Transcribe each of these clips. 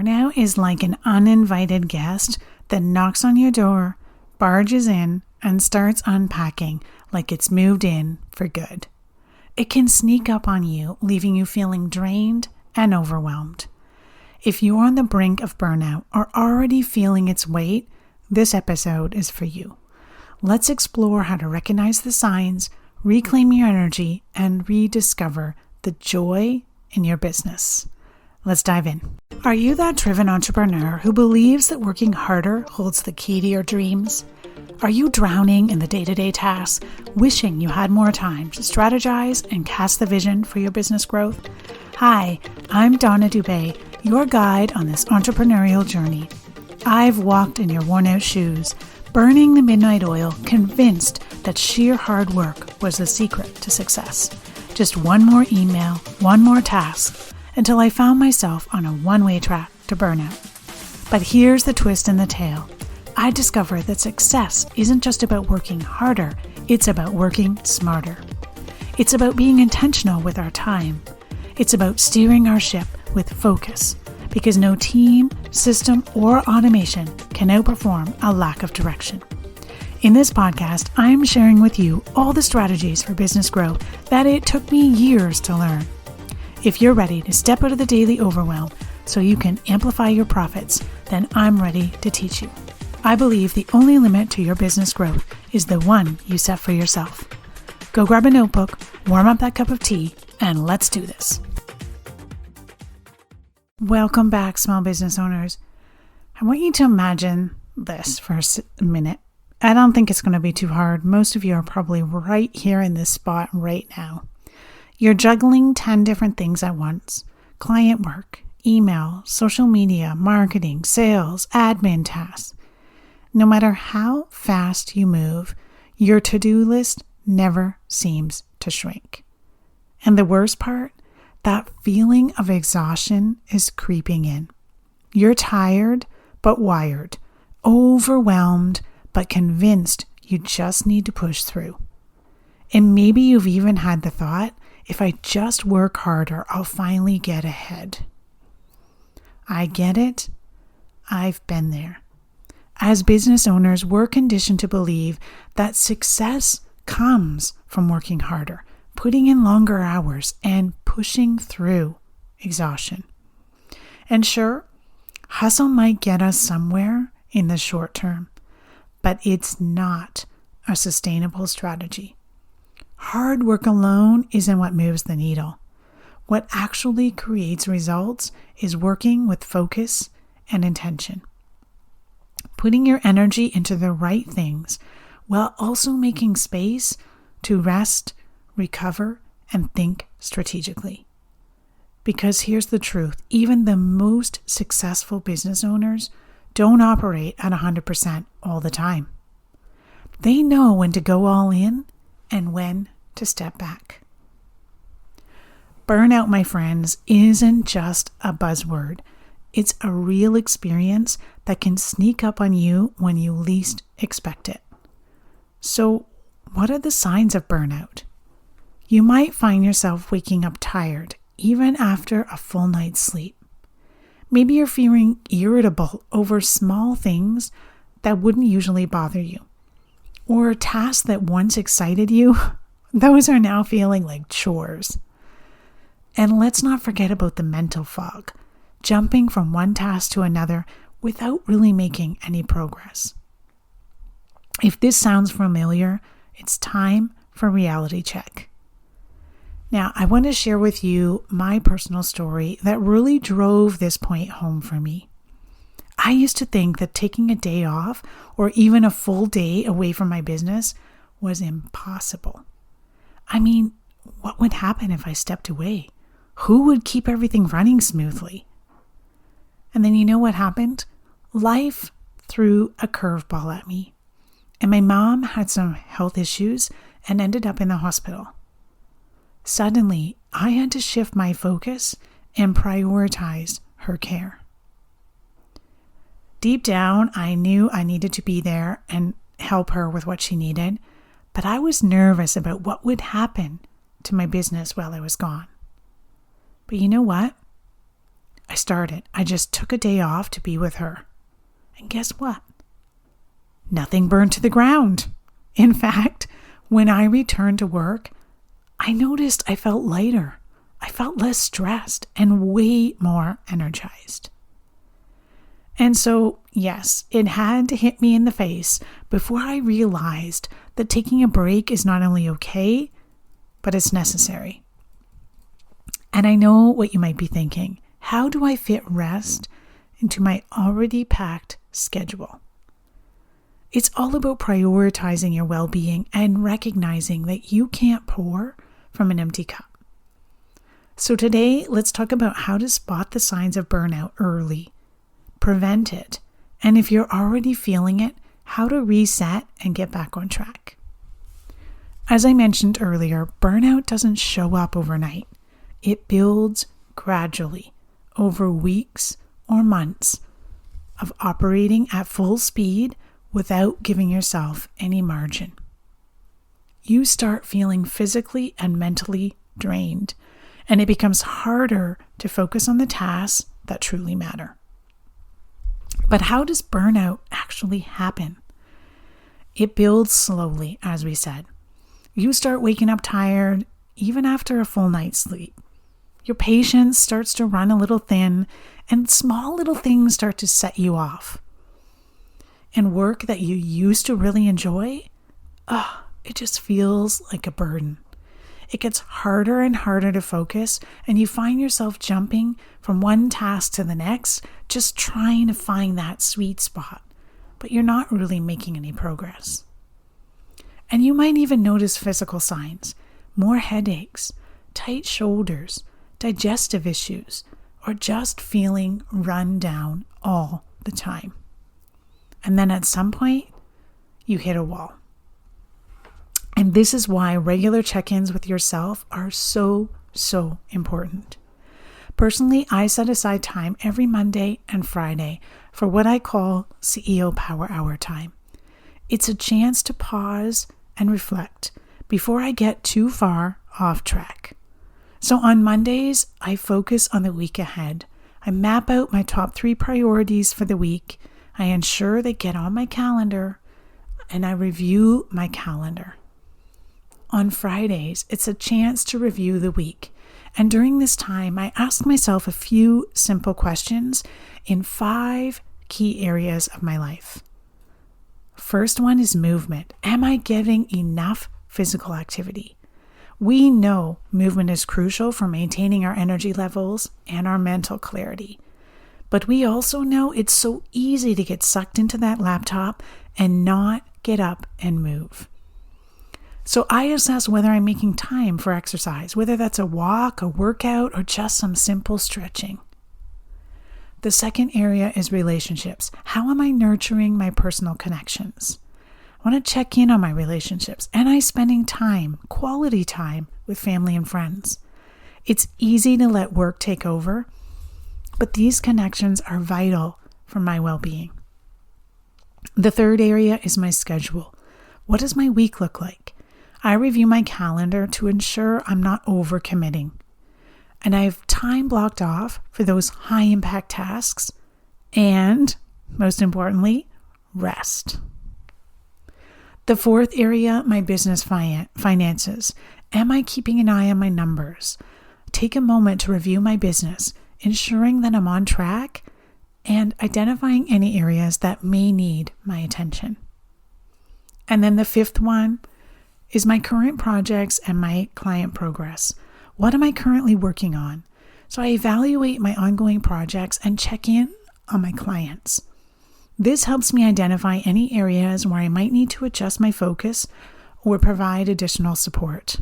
Burnout is like an uninvited guest that knocks on your door, barges in, and starts unpacking like it's moved in for good. It can sneak up on you, leaving you feeling drained and overwhelmed. If you're on the brink of burnout or already feeling its weight, this episode is for you. Let's explore how to recognize the signs, reclaim your energy, and rediscover the joy in your business. Let's dive in. Are you that driven entrepreneur who believes that working harder holds the key to your dreams? Are you drowning in the day-to-day tasks, wishing you had more time to strategize and cast the vision for your business growth? Hi, I'm Donna Dubé, your guide on this entrepreneurial journey. I've walked in your worn-out shoes, burning the midnight oil, convinced that sheer hard work was the secret to success. Just one more email, one more task, until I found myself on a one-way track to burnout. But here's the twist in the tale. I discovered that success isn't just about working harder, it's about working smarter. It's about being intentional with our time. It's about steering our ship with focus, because no team, system, or automation can outperform a lack of direction. In this podcast, I'm sharing with you all the strategies for business growth that it took me years to learn. If you're ready to step out of the daily overwhelm so you can amplify your profits, then I'm ready to teach you. I believe the only limit to your business growth is the one you set for yourself. Go grab a notebook, warm up that cup of tea, and let's do this. Welcome back, small business owners. I want you to imagine this for a minute. I don't think it's going to be too hard. Most of you are probably right here in this spot right now. You're juggling 10 different things at once: client work, email, social media, marketing, sales, admin tasks. No matter how fast you move, your to-do list never seems to shrink. And the worst part, that feeling of exhaustion is creeping in. You're tired but wired, overwhelmed but convinced you just need to push through. And maybe you've even had the thought, if I just work harder, I'll finally get ahead. I get it. I've been there. As business owners, we're conditioned to believe that success comes from working harder, putting in longer hours, and pushing through exhaustion. And sure, hustle might get us somewhere in the short term, but it's not a sustainable strategy. Hard work alone isn't what moves the needle. What actually creates results is working with focus and intention. Putting your energy into the right things while also making space to rest, recover, and think strategically. Because here's the truth, even the most successful business owners don't operate at 100% all the time. They know when to go all in and when to step back. Burnout, my friends, isn't just a buzzword. It's a real experience that can sneak up on you when you least expect it. So, what are the signs of burnout? You might find yourself waking up tired, even after a full night's sleep. Maybe you're feeling irritable over small things that wouldn't usually bother you. Or tasks that once excited you, those are now feeling like chores. And let's not forget about the mental fog, jumping from one task to another without really making any progress. If this sounds familiar, it's time for reality check. Now, I want to share with you my personal story that really drove this point home for me. I used to think that taking a day off or even a full day away from my business was impossible. I mean, what would happen if I stepped away? Who would keep everything running smoothly? And then you know what happened? Life threw a curveball at me. And my mom had some health issues and ended up in the hospital. Suddenly, I had to shift my focus and prioritize her care. Deep down, I knew I needed to be there and help her with what she needed, but I was nervous about what would happen to my business while I was gone. But you know what? I just took a day off to be with her. And guess what? Nothing burned to the ground. In fact, when I returned to work, I noticed I felt lighter. I felt less stressed and way more energized. And so, yes, it had to hit me in the face before I realized that taking a break is not only okay, but it's necessary. And I know what you might be thinking. How do I fit rest into my already packed schedule? It's all about prioritizing your well-being and recognizing that you can't pour from an empty cup. So today, let's talk about how to spot the signs of burnout early, prevent it, and if you're already feeling it, how to reset and get back on track. As I mentioned earlier, burnout doesn't show up overnight. It builds gradually over weeks or months of operating at full speed without giving yourself any margin. You start feeling physically and mentally drained, and it becomes harder to focus on the tasks that truly matter. But how does burnout actually happen? It builds slowly, as we said. You start waking up tired even after a full night's sleep. Your patience starts to run a little thin, and small little things start to set you off. And work that you used to really enjoy, it just feels like a burden. It gets harder and harder to focus, and you find yourself jumping from one task to the next, just trying to find that sweet spot, but you're not really making any progress. And you might even notice physical signs, more headaches, tight shoulders, digestive issues, or just feeling run down all the time. And then at some point, you hit a wall. And this is why regular check-ins with yourself are so important. Personally, I set aside time every Monday and Friday for what I call CEO Power Hour time. It's a chance to pause and reflect before I get too far off track. So on Mondays, I focus on the week ahead. I map out my top 3 priorities for the week. I ensure they get on my calendar, and I review my calendar. On Fridays, it's a chance to review the week. And during this time, I ask myself a few simple questions in 5 key areas of my life. First one is movement. Am I getting enough physical activity? We know movement is crucial for maintaining our energy levels and our mental clarity. But we also know it's so easy to get sucked into that laptop and not get up and move. So I assess whether I'm making time for exercise, whether that's a walk, a workout, or just some simple stretching. The second area is relationships. How am I nurturing my personal connections? I want to check in on my relationships. Am I spending time, quality time, with family and friends? It's easy to let work take over, but these connections are vital for my well-being. The third area is my schedule. What does my week look like? I review my calendar to ensure I'm not overcommitting. And I have time blocked off for those high-impact tasks and, most importantly, rest. The fourth area, my business finances. Am I keeping an eye on my numbers? Take a moment to review my business, ensuring that I'm on track and identifying any areas that may need my attention. And then the fifth one is my current projects and my client progress. What am I currently working on? So I evaluate my ongoing projects and check in on my clients. This helps me identify any areas where I might need to adjust my focus or provide additional support.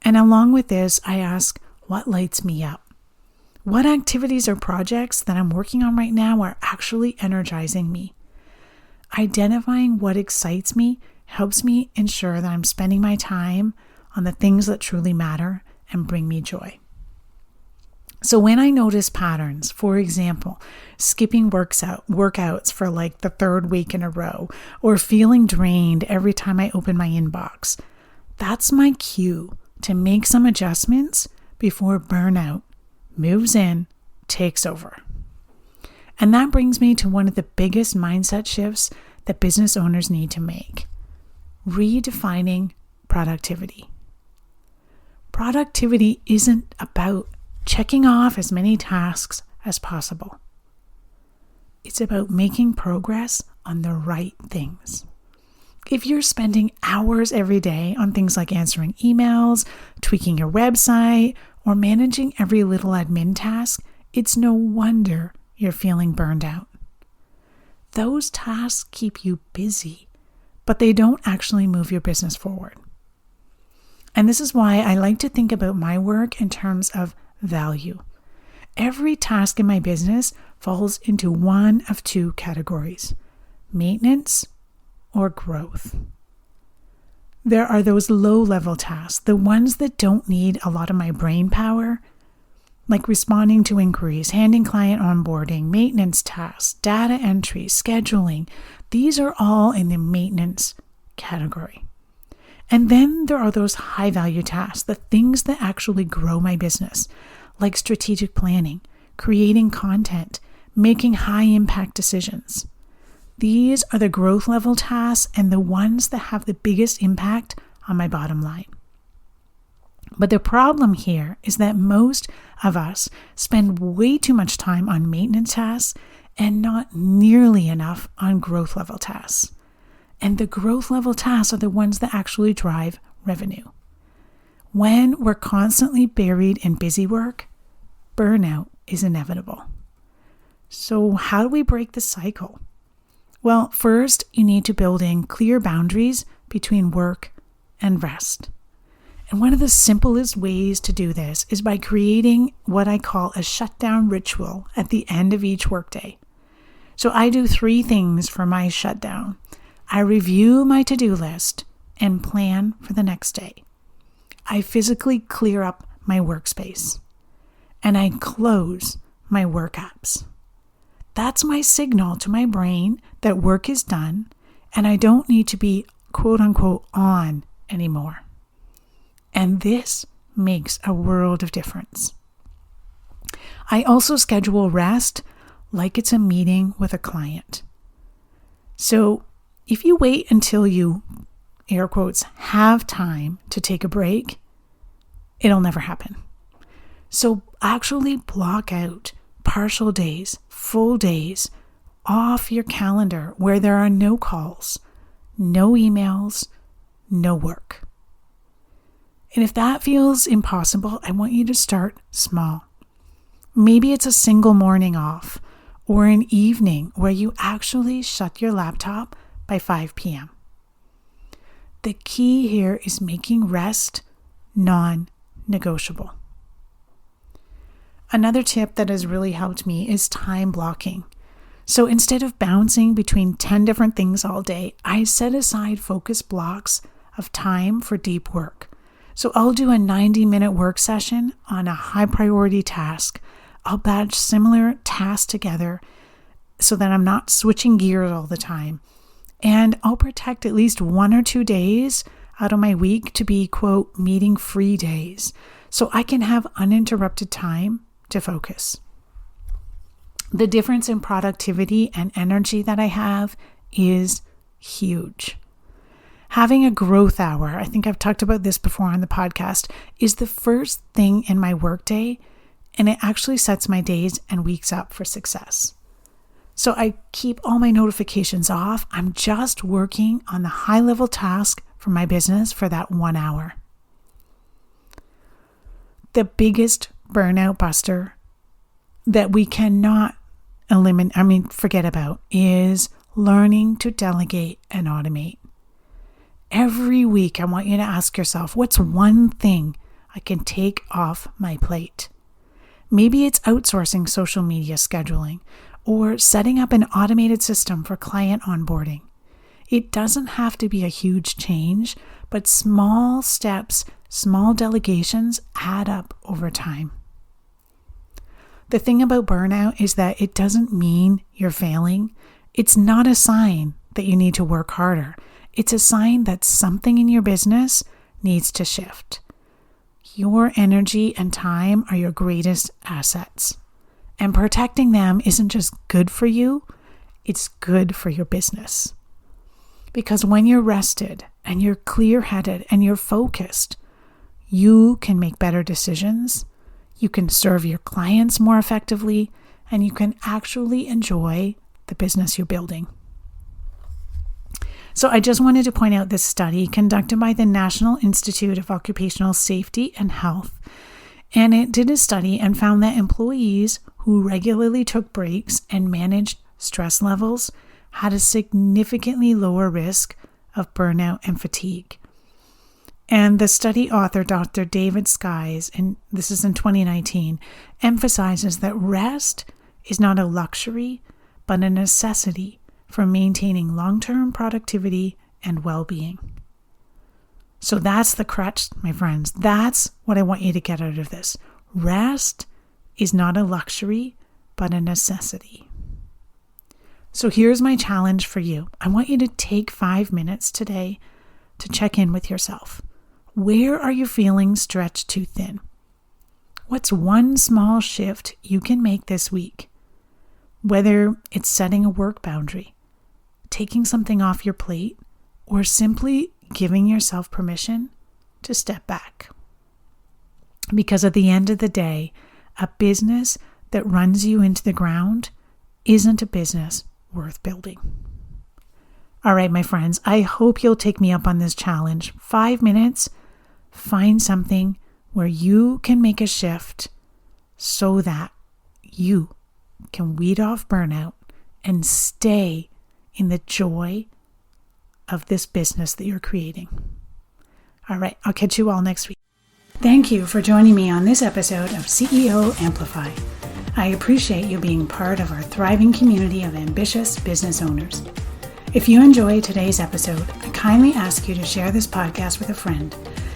And along with this, I ask, what lights me up? What activities or projects that I'm working on right now are actually energizing me? Identifying what excites me helps me ensure that I'm spending my time on the things that truly matter and bring me joy. So when I notice patterns, for example, skipping workouts for like the third week in a row, or feeling drained every time I open my inbox, that's my cue to make some adjustments before burnout moves in takes over. And that brings me to one of the biggest mindset shifts that business owners need to make: redefining productivity. Productivity isn't about checking off as many tasks as possible. It's about making progress on the right things. If you're spending hours every day on things like answering emails, tweaking your website, or managing every little admin task, it's no wonder you're feeling burned out. Those tasks keep you busy, but they don't actually move your business forward. And this is why I like to think about my work in terms of value. Every task in my business falls into one of two categories: maintenance or growth. There are those low-level tasks, the ones that don't need a lot of my brain power, like responding to inquiries, handling client onboarding, maintenance tasks, data entry, scheduling. These are all in the maintenance category. And then there are those high-value tasks, the things that actually grow my business, like strategic planning, creating content, making high-impact decisions. These are the growth level tasks and the ones that have the biggest impact on my bottom line. But the problem here is that most of us spend way too much time on maintenance tasks and not nearly enough on growth level tasks. And the growth level tasks are the ones that actually drive revenue. When we're constantly buried in busy work, burnout is inevitable. So how do we break the cycle? Well, first, you need to build in clear boundaries between work and rest. And one of the simplest ways to do this is by creating what I call a shutdown ritual at the end of each workday. So I do 3 things for my shutdown. I review my to-do list and plan for the next day. I physically clear up my workspace. And I close my work apps. That's my signal to my brain that work is done and I don't need to be quote unquote on anymore. And this makes a world of difference. I also schedule rest like it's a meeting with a client. So if you wait until you, air quotes, have time to take a break, it'll never happen. So actually block out partial days, full days off your calendar where there are no calls, no emails, no work. And if that feels impossible, I want you to start small. Maybe it's a single morning off or an evening where you actually shut your laptop by 5 p.m. The key here is making rest non-negotiable. Another tip that has really helped me is time blocking. So instead of bouncing between 10 different things all day, I set aside focused blocks of time for deep work. So I'll do a 90-minute work session on a high priority task. I'll batch similar tasks together so that I'm not switching gears all the time. And I'll protect at least 1 or 2 days out of my week to be, quote, meeting-free days, so I can have uninterrupted time to focus. The difference in productivity and energy that I have is huge. Having a growth hour, I think I've talked about this before on the podcast, is the first thing in my workday, and it actually sets my days and weeks up for success. So I keep all my notifications off. I'm just working on the high-level task for my business for that 1 hour. The biggest burnout buster that we cannot forget about is learning to delegate and automate. Every week, I want you to ask yourself, what's one thing I can take off my plate? Maybe it's outsourcing social media scheduling or setting up an automated system for client onboarding. It doesn't have to be a huge change, but small steps, small delegations add up over time. The thing about burnout is that it doesn't mean you're failing. It's not a sign that you need to work harder. It's a sign that something in your business needs to shift. Your energy and time are your greatest assets. And protecting them isn't just good for you, it's good for your business. Because when you're rested and you're clear-headed and you're focused, you can make better decisions, you can serve your clients more effectively, and you can actually enjoy the business you're building. So I just wanted to point out this study conducted by the National Institute of Occupational Safety and Health. And it did a study and found that employees who regularly took breaks and managed stress levels had a significantly lower risk of burnout and fatigue. And the study author, Dr. David Skies, and this is in 2019, emphasizes that rest is not a luxury, but a necessity for maintaining long-term productivity and well-being. So that's the crutch, my friends. That's what I want you to get out of this. Rest is not a luxury, but a necessity. So here's my challenge for you. I want you to take 5 minutes today to check in with yourself. Where are you feeling stretched too thin? What's one small shift you can make this week? Whether it's setting a work boundary, taking something off your plate, or simply giving yourself permission to step back. Because at the end of the day, a business that runs you into the ground isn't a business worth building. All right, my friends, I hope you'll take me up on this challenge. 5 minutes, find something where you can make a shift so that you can weed off burnout and stay in the joy of this business that you're creating. All right, I'll catch you all next week. Thank you for joining me on this episode of CEO Amplify. I appreciate you being part of our thriving community of ambitious business owners. If you enjoyed today's episode, I kindly ask you to share this podcast with a friend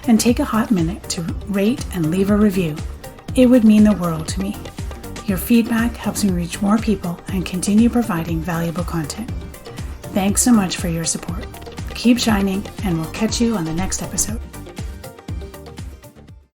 and take a hot minute to rate and leave a review. It would mean the world to me. Your feedback helps me reach more people and continue providing valuable content. Thanks so much for your support. Keep shining, and we'll catch you on the next episode.